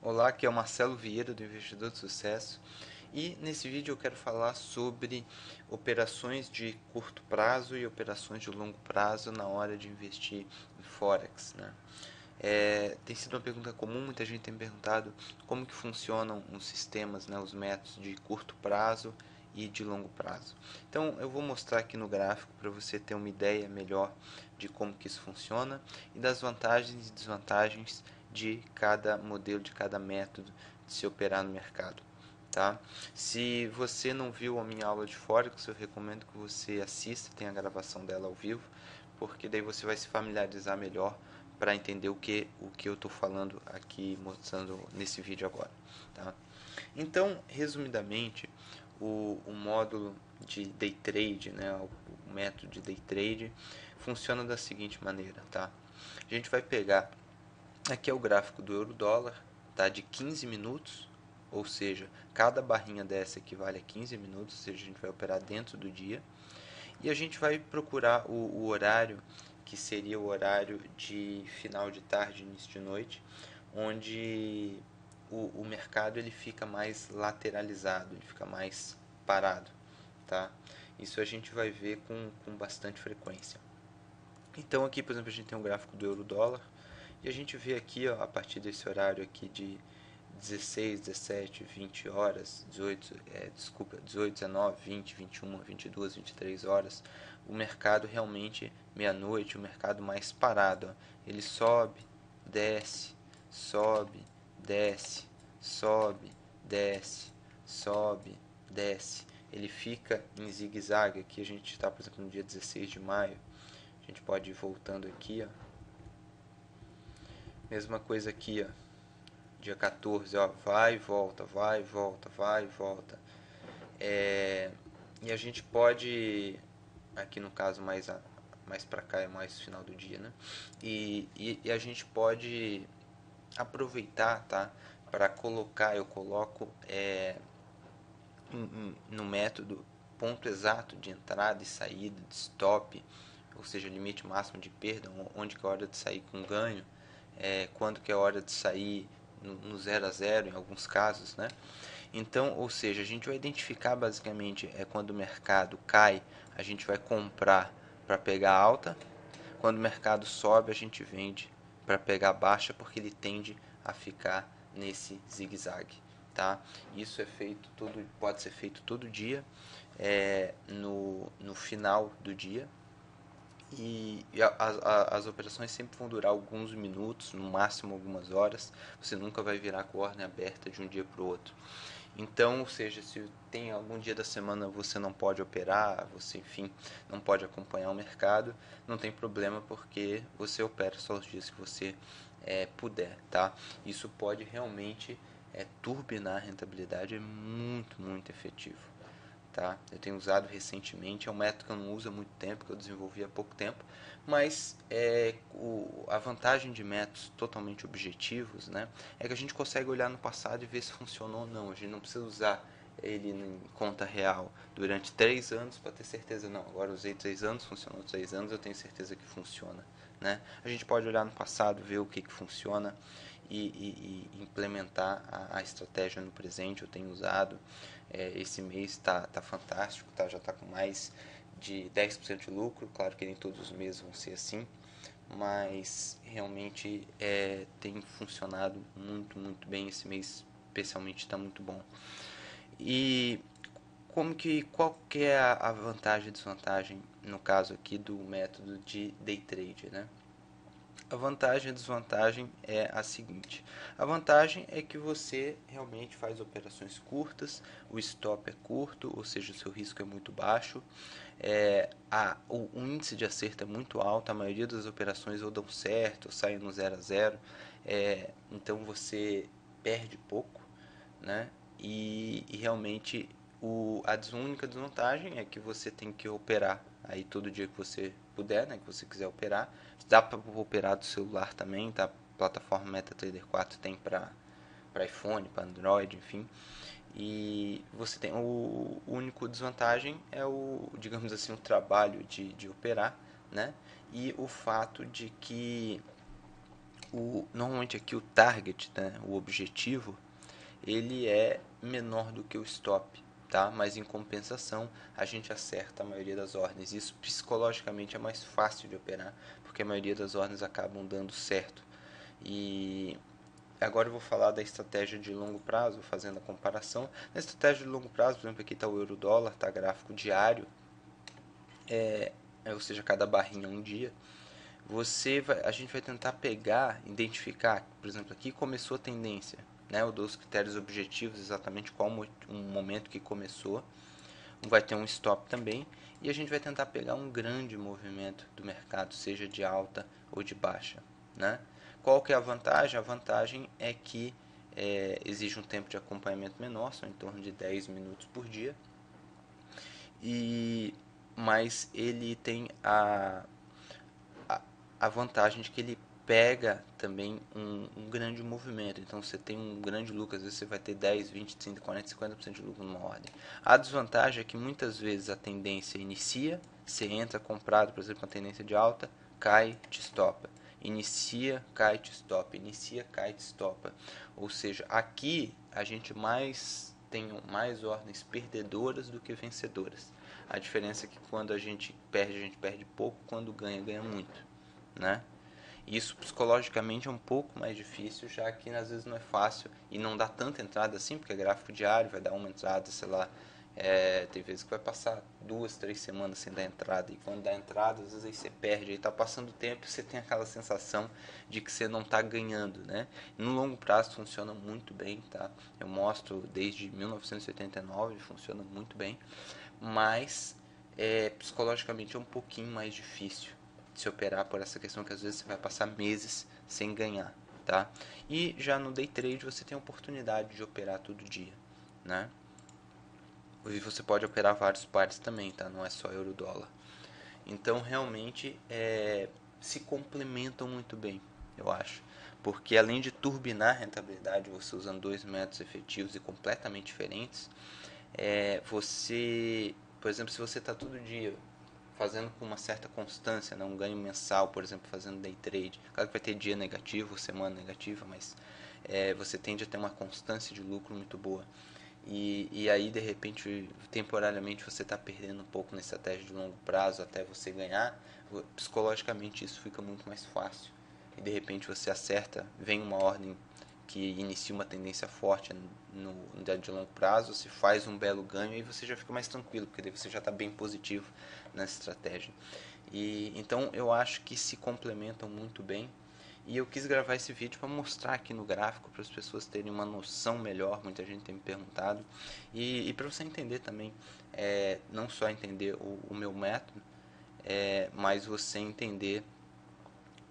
Olá, aqui é o Marcelo Vieira do Investidor de Sucesso e nesse vídeo eu quero falar sobre operações de curto prazo e operações de longo prazo na hora de investir em Forex, né? Tem sido uma pergunta comum, muita gente tem me perguntado como que funcionam os sistemas, né, os métodos de curto prazo e de longo prazo. Então eu vou mostrar aqui no gráfico para você ter uma ideia melhor de como que isso funciona e das vantagens e desvantagens de cada modelo, de cada método de se operar no mercado. Tá? Se você não viu a minha aula de Forex, eu recomendo que você assista, tem a gravação dela ao vivo, porque daí você vai se familiarizar melhor para entender o que eu estou falando aqui, mostrando nesse vídeo agora. Tá? Então, resumidamente, o módulo de day trade, né, o método de day trade, funciona da seguinte maneira. Tá? A gente vai pegar, aqui é o gráfico do euro-dólar, tá, de 15 minutos, ou seja, cada barrinha dessa equivale a 15 minutos, ou seja, a gente vai operar dentro do dia. E a gente vai procurar o horário, que seria o horário de final de tarde, início de noite, onde o mercado ele fica mais lateralizado, ele fica mais parado. Tá? Isso a gente vai ver com bastante frequência. Então aqui, por exemplo, a gente tem um gráfico do euro-dólar e a gente vê aqui, ó, a partir desse horário aqui de 16, 17, 20 horas, 18, 19, 20, 21, 22, 23 horas, o mercado realmente, meia-noite, o mercado mais parado. Ó. Ele sobe, desce, sobe, desce, sobe, desce. Ele fica em zigue-zague. Aqui a gente está, por exemplo, no dia 16 de maio. A gente pode ir voltando aqui, ó. Mesma coisa aqui, ó. Dia 14, ó, vai e volta, vai e volta, vai e volta. E a gente pode, aqui no caso mais para cá é mais final do dia, né? E a gente pode aproveitar, tá? Para colocar, eu coloco no método ponto exato de entrada e saída, de stop, ou seja, limite máximo de perda, onde que é a hora de sair com ganho, quando que é a hora de sair no 0 a 0 em alguns casos, né? Então, ou seja, a gente vai identificar basicamente quando o mercado cai, a gente vai comprar para pegar alta, quando o mercado sobe, a gente vende para pegar baixa, porque ele tende a ficar nesse zigue-zague. Tá? Isso é feito pode ser feito todo dia, no final do dia, as operações sempre vão durar alguns minutos, no máximo algumas horas. Você nunca vai virar com a ordem aberta de um dia para o outro. Então, ou seja, se tem algum dia da semana você não pode operar, você, enfim, não pode acompanhar o mercado, não tem problema porque você opera só os dias que você puder, tá? Isso pode realmente turbinar a rentabilidade, é muito, muito efetivo. Tá? Eu tenho usado recentemente, é um método que eu não uso há muito tempo, que eu desenvolvi há pouco tempo, mas a vantagem de métodos totalmente objetivos, né, é que a gente consegue olhar no passado e ver se funcionou ou não. A gente não precisa usar ele em conta real durante 3 anos para ter certeza, não, agora usei 3 anos, funcionou 3 anos, eu tenho certeza que funciona. Né? A gente pode olhar no passado, ver o que funciona e implementar a estratégia no presente. Eu tenho usado, esse mês tá fantástico, tá? Já está com mais de 10% de lucro. Claro que nem todos os meses vão ser assim, mas realmente tem funcionado muito, muito bem. Esse mês especialmente está muito bom. E qual que é a vantagem e desvantagem no caso aqui do método de day trade, né? A vantagem e a desvantagem é a seguinte: a vantagem é que você realmente faz operações curtas, o stop é curto, ou seja, o seu risco é muito baixo, o índice de acerto é muito alto, a maioria das operações ou dão certo, ou saem no 0 a 0, então você perde pouco, né? E realmente a única desvantagem é que você tem que operar aí todo dia que você puder, né, que você quiser operar. Dá para operar do celular também, tá? A plataforma MetaTrader 4 tem para iPhone, para Android, enfim. E você tem o único desvantagem é digamos assim, o trabalho de operar, né? E o fato de que Normalmente aqui o target, né, o objetivo, ele é menor do que o stop, tá? Mas em compensação a gente acerta a maioria das ordens. Isso psicologicamente é mais fácil de operar, porque a maioria das ordens acabam dando certo. E agora eu vou falar da estratégia de longo prazo, fazendo a comparação. Na estratégia de longo prazo, por exemplo, aqui está o euro-dólar, está gráfico diário, ou seja, cada barrinha um dia. A gente vai tentar pegar, identificar, por exemplo, aqui começou a tendência, né? Eu dou os critérios objetivos, exatamente qual o momento que começou. Vai ter um stop também, e a gente vai tentar pegar um grande movimento do mercado, seja de alta ou de baixa, né? Qual que é a vantagem? A vantagem é que exige um tempo de acompanhamento menor, são em torno de 10 minutos por dia, mas ele tem a vantagem de que ele pega também um grande movimento. Então você tem um grande lucro, às vezes você vai ter 10, 20, 30, 40, 50% de lucro numa ordem. A desvantagem é que muitas vezes a tendência inicia, você entra comprado, por exemplo, uma tendência de alta, cai, te estopa. Inicia, cai, te estopa. Inicia, cai, te estopa. Ou seja, aqui a gente tem mais ordens perdedoras do que vencedoras. A diferença é que quando a gente perde pouco, quando ganha, ganha muito, né? Isso psicologicamente é um pouco mais difícil, já que às vezes não é fácil e não dá tanta entrada assim, porque é gráfico diário, vai dar uma entrada, sei lá, tem vezes que vai passar 2, 3 semanas sem dar entrada, e quando dá entrada, às vezes aí você perde, aí tá passando o tempo e você tem aquela sensação de que você não tá ganhando, né? No longo prazo funciona muito bem, tá? Eu mostro desde 1989, funciona muito bem, mas psicologicamente é um pouquinho mais difícil se operar por essa questão que às vezes você vai passar meses sem ganhar, tá? E já no day trade você tem a oportunidade de operar todo dia, né? E você pode operar vários pares também, tá? Não é só euro-dólar. Então realmente se complementam muito bem, eu acho. Porque além de turbinar a rentabilidade, você usando dois métodos efetivos e completamente diferentes, por exemplo, se você está todo dia fazendo com uma certa constância, né, um ganho mensal, por exemplo, fazendo day trade. Claro que vai ter dia negativo, semana negativa, mas você tende a ter uma constância de lucro muito boa. E aí, de repente, temporariamente, você está perdendo um pouco na estratégia de longo prazo até você ganhar. Psicologicamente, isso fica muito mais fácil. E de repente você acerta, vem uma ordem que inicia uma tendência forte no de longo prazo, se faz um belo ganho e você já fica mais tranquilo, porque daí você já está bem positivo nessa estratégia. E então eu acho que se complementam muito bem. E eu quis gravar esse vídeo para mostrar aqui no gráfico, para as pessoas terem uma noção melhor, muita gente tem me perguntado, e para você entender também, não só entender o meu método, mas você entender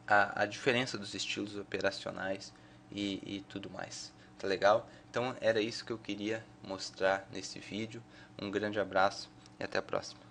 a diferença dos estilos operacionais e tudo mais. Tá legal? Então era isso que eu queria mostrar nesse vídeo. Um grande abraço e até a próxima.